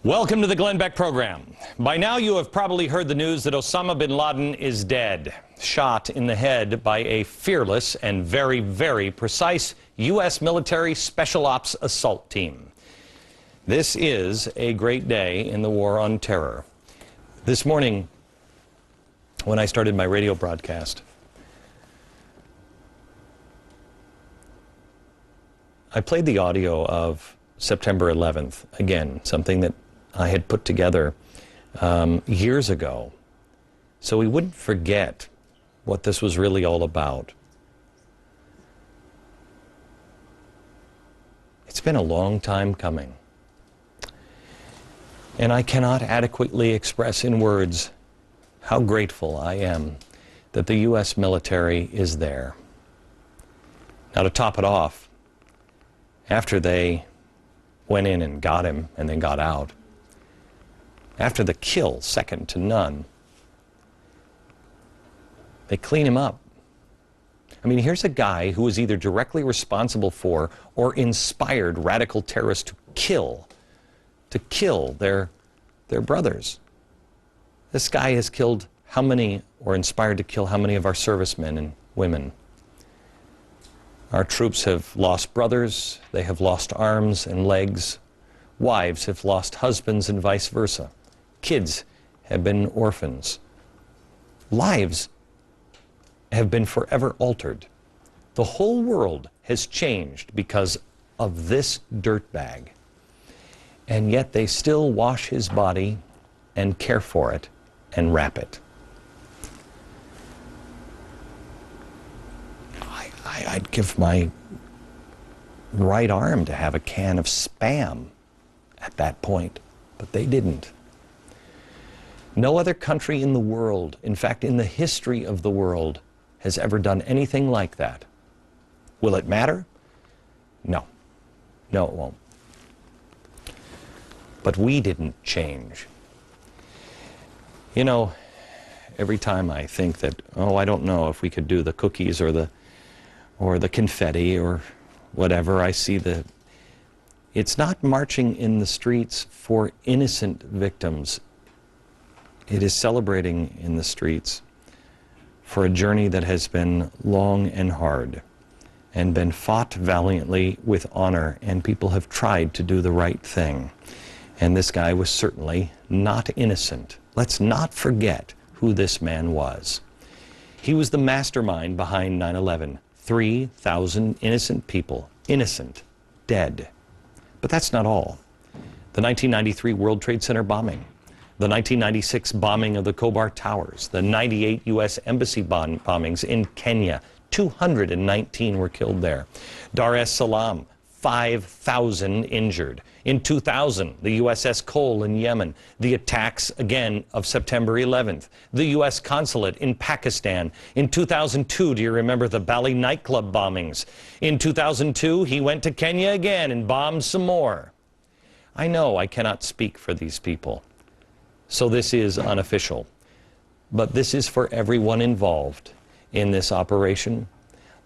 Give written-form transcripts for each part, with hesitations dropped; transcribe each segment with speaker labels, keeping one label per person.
Speaker 1: Welcome to the Glenn Beck program. By now you have probably heard the news that Usama bin Laden is dead, shot in the head by a fearless and very, very precise U.S. military special ops assault team. This is a great day in the war on terror. This morning, when I started my radio broadcast, I played the audio of September 11th, again, something that I had put together years ago, so we wouldn't forget what this was really all about. It's been a long time coming, and I cannot adequately express in words how grateful I am that the U.S. military is there. Now, to top it off, after they went in and got him and then got out, after the kill, second to none, they clean him up. I mean, here's a guy who was either directly responsible for or inspired radical terrorists to kill their brothers. This guy has killed how many, or inspired to kill how many of our servicemen and women? Our troops have lost brothers, they have lost arms and legs. Wives have lost husbands and vice versa. Kids have been orphans. Lives have been forever altered. The whole world has changed because of this dirtbag. And yet they still wash his body and care for it and wrap it. I'd give my right arm to have a can of Spam at that point, but they didn't. No other country in the world, in fact, in the history of the world, has ever done anything like that. Will it matter? No. No, it won't. But we didn't change. You know, every time I think that, oh, I don't know if we could do the cookies or the confetti or whatever, I see it's not marching in the streets for innocent victims. It is celebrating in the streets for a journey that has been long and hard and been fought valiantly with honor, and people have tried to do the right thing. And this guy was certainly not innocent. Let's not forget who this man was. He was the mastermind behind 9/11. 3,000 innocent people, innocent, dead. But that's not all. The 1993 World Trade Center bombing, the 1996 bombing of the Khobar Towers, the 98 U.S. Embassy bombings in Kenya, 219 were killed there. Dar es Salaam, 5,000 injured. In 2000, the USS Cole in Yemen, the attacks again of September 11th, the U.S. consulate in Pakistan. In 2002, do you remember the Bali nightclub bombings? In 2002, he went to Kenya again and bombed some more. I know I cannot speak for these people, so this is unofficial. But this is for everyone involved in this operation.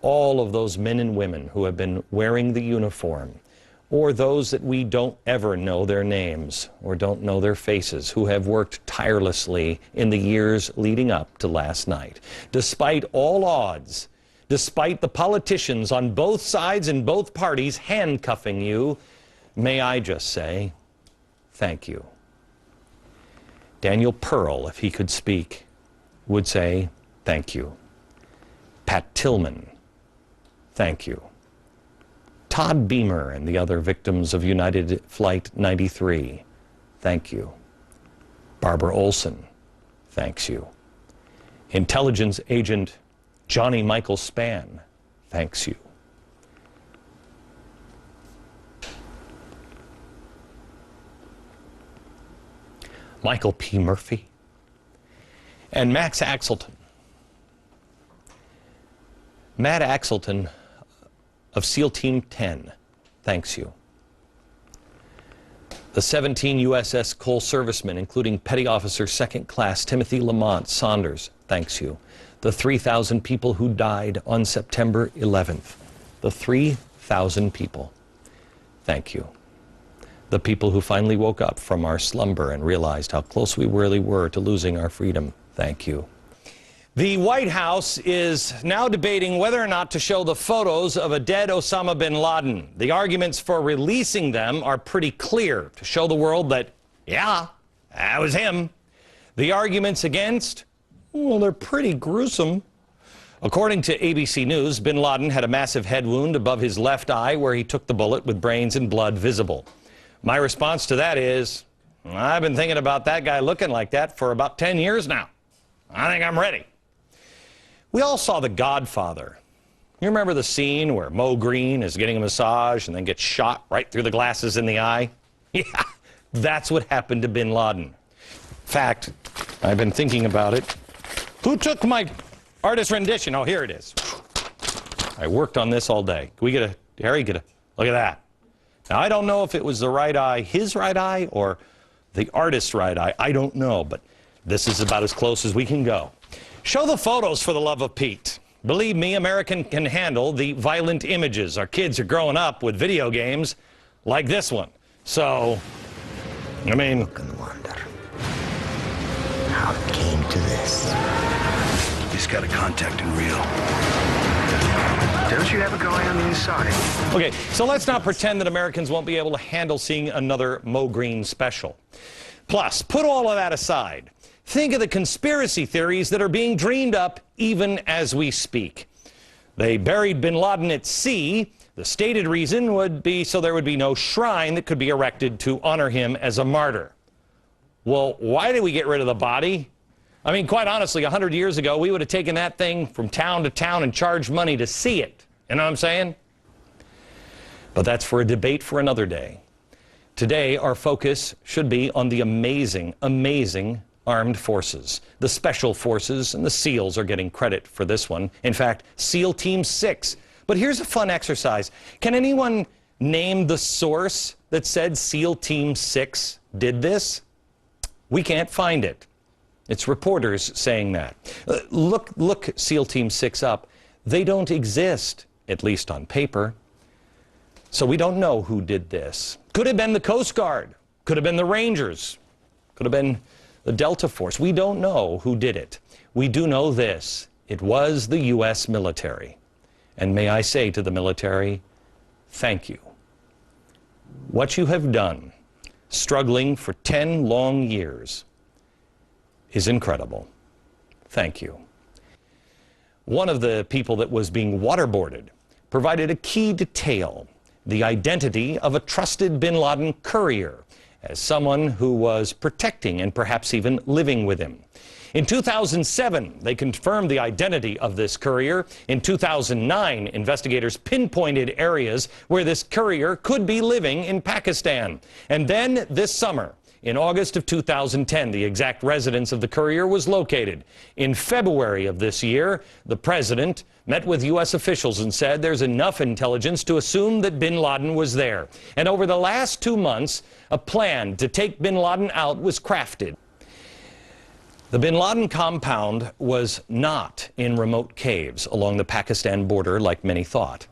Speaker 1: All of those men and women who have been wearing the uniform, or those that we don't ever know their names or don't know their faces, who have worked tirelessly in the years leading up to last night. Despite all odds, despite the politicians on both sides and both parties handcuffing you, may I just say, thank you. Daniel Pearl, if he could speak, would say, thank you. Pat Tillman, thank you. Todd Beamer and the other victims of United Flight 93, thank you. Barbara Olson, thanks you. Intelligence agent Johnny Michael Spann, thanks you. Michael P. Murphy and Max Axelton. Matt Axelton of SEAL Team 10, thanks you. The 17 USS Cole servicemen, including Petty Officer 2nd Class Timothy Lamont Saunders, thanks you. The 3,000 people who died on September 11th. The 3,000 people, thank you. The people who finally woke up from our slumber and realized how close we really were to losing our freedom. Thank you. The White House is now debating whether or not to show the photos of a dead Osama bin Laden. The arguments for releasing them are pretty clear, to show the world that, yeah, that was him. The arguments against, well, they're pretty gruesome. According to ABC News, bin Laden had a massive head wound above his left eye where he took the bullet with brains and blood visible. My response to that is, I've been thinking about that guy looking like that for about 10 years now. I think I'm ready. We all saw The Godfather. You remember the scene where Mo Green is getting a massage and then gets shot right through the glasses in the eye? Yeah, that's what happened to bin Laden. In fact, I've been thinking about it. Who took my artist rendition? Oh, here it is. I worked on this all day. Can we get a, Harry, look at that. Now, I don't know if it was the right eye, his right eye, or the artist's right eye. I don't know, but this is about as close as we can go. Show the photos, for the love of Pete. Believe me, American can handle the violent images. Our kids are growing up with video games like this one. So, I mean...
Speaker 2: Look and wonder how it came to this.
Speaker 3: He's got a contact in real. Don't you ever go on the inside?
Speaker 1: Okay, so let's not pretend that Americans won't be able to handle seeing another Mo Green special. Plus, put all of that aside. Think of the conspiracy theories that are being dreamed up even as we speak. They buried bin Laden at sea. The stated reason would be so there would be no shrine that could be erected to honor him as a martyr. Well, why did we get rid of the body? I mean, quite honestly, 100 years ago, we would have taken that thing from town to town and charged money to see it. You know what I'm saying? But that's for a debate for another day. Today, our focus should be on the amazing, amazing armed forces. The Special Forces and the SEALs are getting credit for this one. In fact, SEAL Team 6. But here's a fun exercise. Can anyone name the source that said SEAL Team 6 did this? We can't find it. It's reporters saying that. Look SEAL Team 6 up. They don't exist, at least on paper. So we don't know who did this. Could have been the Coast Guard. Could have been the Rangers. Could have been the Delta Force. We don't know who did it. We do know this. It was the U.S. military. And may I say to the military, thank you. What you have done, struggling for 10 long years, is incredible. Thank you. One of the people that was being waterboarded provided a key detail, the identity of a trusted bin Laden courier, as someone who was protecting and perhaps even living with him. In 2007, they confirmed the identity of this courier. In 2009, investigators pinpointed areas where this courier could be living in Pakistan. And then this summer, in August of 2010, the exact residence of the courier was located. In February of this year, the president met with U.S. officials and said there's enough intelligence to assume that bin Laden was there. And over the last 2 months, a plan to take bin Laden out was crafted. The bin Laden compound was not in remote caves along the Pakistan border like many thought.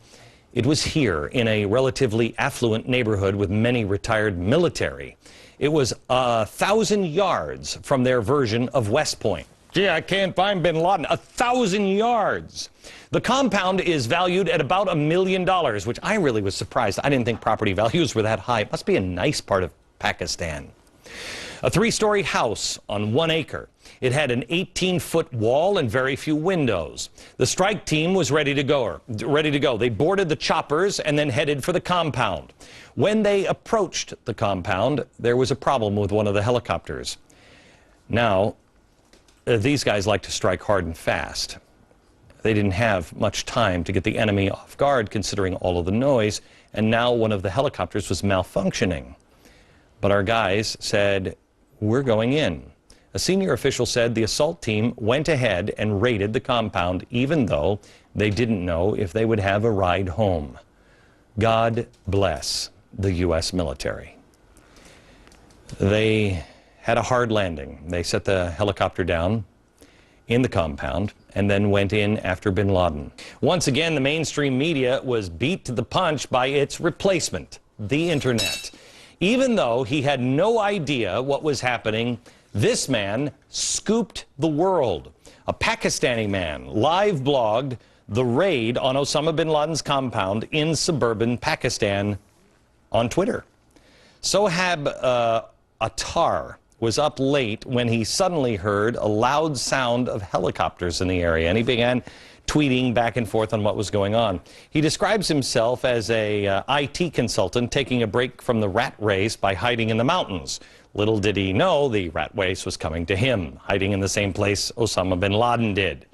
Speaker 1: It was here in a relatively affluent neighborhood with many retired military. It was 1,000 yards from their version of West Point. Gee, I can't find bin Laden. 1,000 yards. The compound is valued at about $1 million, which I really was surprised. I didn't think property values were that high. It must be a nice part of Pakistan. A 3-story house on 1 acre. It had an 18-foot wall and very few windows. The strike team was ready to go. They boarded the choppers and then headed for the compound. When they approached the compound, there was a problem with one of the helicopters. Now, these guys like to strike hard and fast. They didn't have much time to get the enemy off guard, considering all of the noise, and now one of the helicopters was malfunctioning. But our guys said, we're going in. A senior official said the assault team went ahead and raided the compound, even though they didn't know if they would have a ride home. God bless the U.S. military. They had a hard landing. They set the helicopter down in the compound and then went in after bin Laden. Once again, the mainstream media was beat to the punch by its replacement, the internet. Even though he had no idea what was happening, this man scooped the world. A Pakistani man live blogged the raid on Osama bin Laden's compound in suburban Pakistan on Twitter. Sohab Attar was up late when he suddenly heard a loud sound of helicopters in the area, and he began tweeting back and forth on what was going on. He describes himself as a IT consultant taking a break from the rat race by hiding in the mountains. Little did he know the rat race was coming to him, hiding in the same place Osama bin Laden did.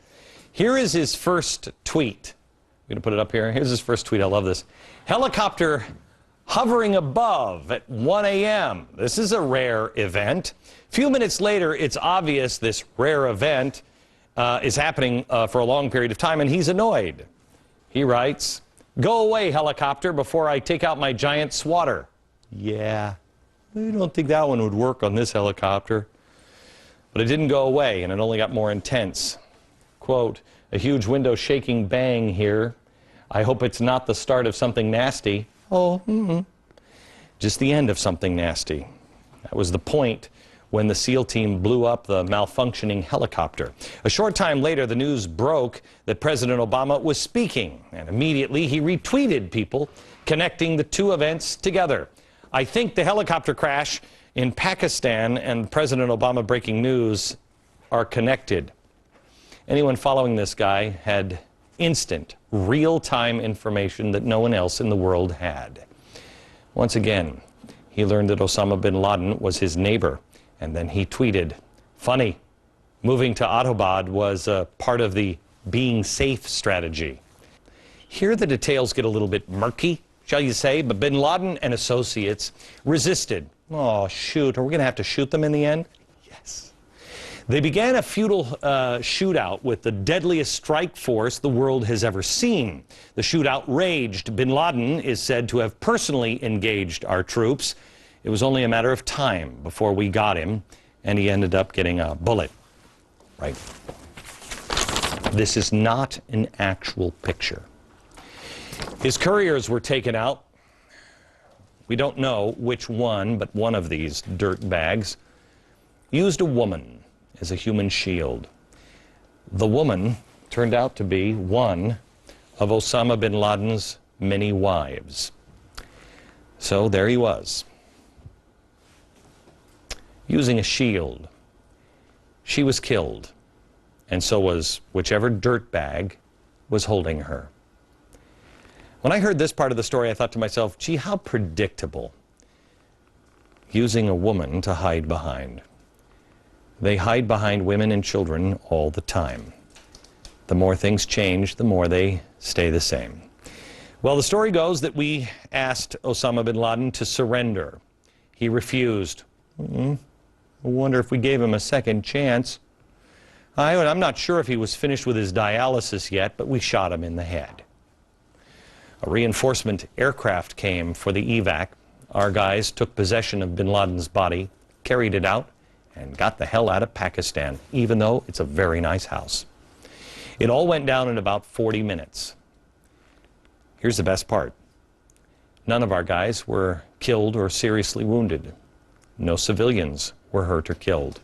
Speaker 1: Here is his first tweet. I'm going to put it up here. Here's his first tweet. I love this. Helicopter hovering above at 1 a.m. This is a rare event. A few minutes later, it's obvious this rare event is happening for a long period of time, and he's annoyed. He writes, "Go away, helicopter, before I take out my giant swatter." Yeah, I don't think that one would work on this helicopter. But it didn't go away, and it only got more intense. Quote, "A huge window shaking bang here. I hope it's not the start of something nasty." Oh, just the end of something nasty. That was the point when the SEAL team blew up the malfunctioning helicopter. A short time later, the news broke that President Obama was speaking, and immediately he retweeted people connecting the two events together. I think the helicopter crash in Pakistan and President Obama breaking news are connected. Anyone following this guy had instant, real-time information that no one else in the world had. Once again, he learned that Osama bin Laden was his neighbor. And then he tweeted, "Funny, moving to Abbottabad was part of the being safe strategy." Here the details get a little bit murky, shall you say, but bin Laden and associates resisted. Oh, shoot, are we going to have to shoot them in the end? Yes. They began a futile shootout with the deadliest strike force the world has ever seen. The shootout raged. Bin Laden is said to have personally engaged our troops. It was only a matter of time before we got him, and he ended up getting a bullet. Right. This is not an actual picture. His couriers were taken out. We don't know which one, but one of these dirt bags used a woman as a human shield. The woman turned out to be one of Osama bin Laden's many wives. So there he was, using a shield. She was killed, and so was whichever dirtbag was holding her. When I heard this part of the story, I thought to myself, gee, how predictable. Using a woman to hide behind. They hide behind women and children all the time. The more things change, the more they stay the same. Well, the story goes that we asked Osama bin Laden to surrender. He refused. I wonder if we gave him a second chance. I'm not sure if he was finished with his dialysis yet, but we shot him in the head. A reinforcement aircraft came for the evac. Our guys took possession of bin Laden's body, carried it out, and got the hell out of Pakistan, even though it's a very nice house. It all went down in about 40 minutes. Here's the best part. None of our guys were killed or seriously wounded. No civilians were hurt or killed.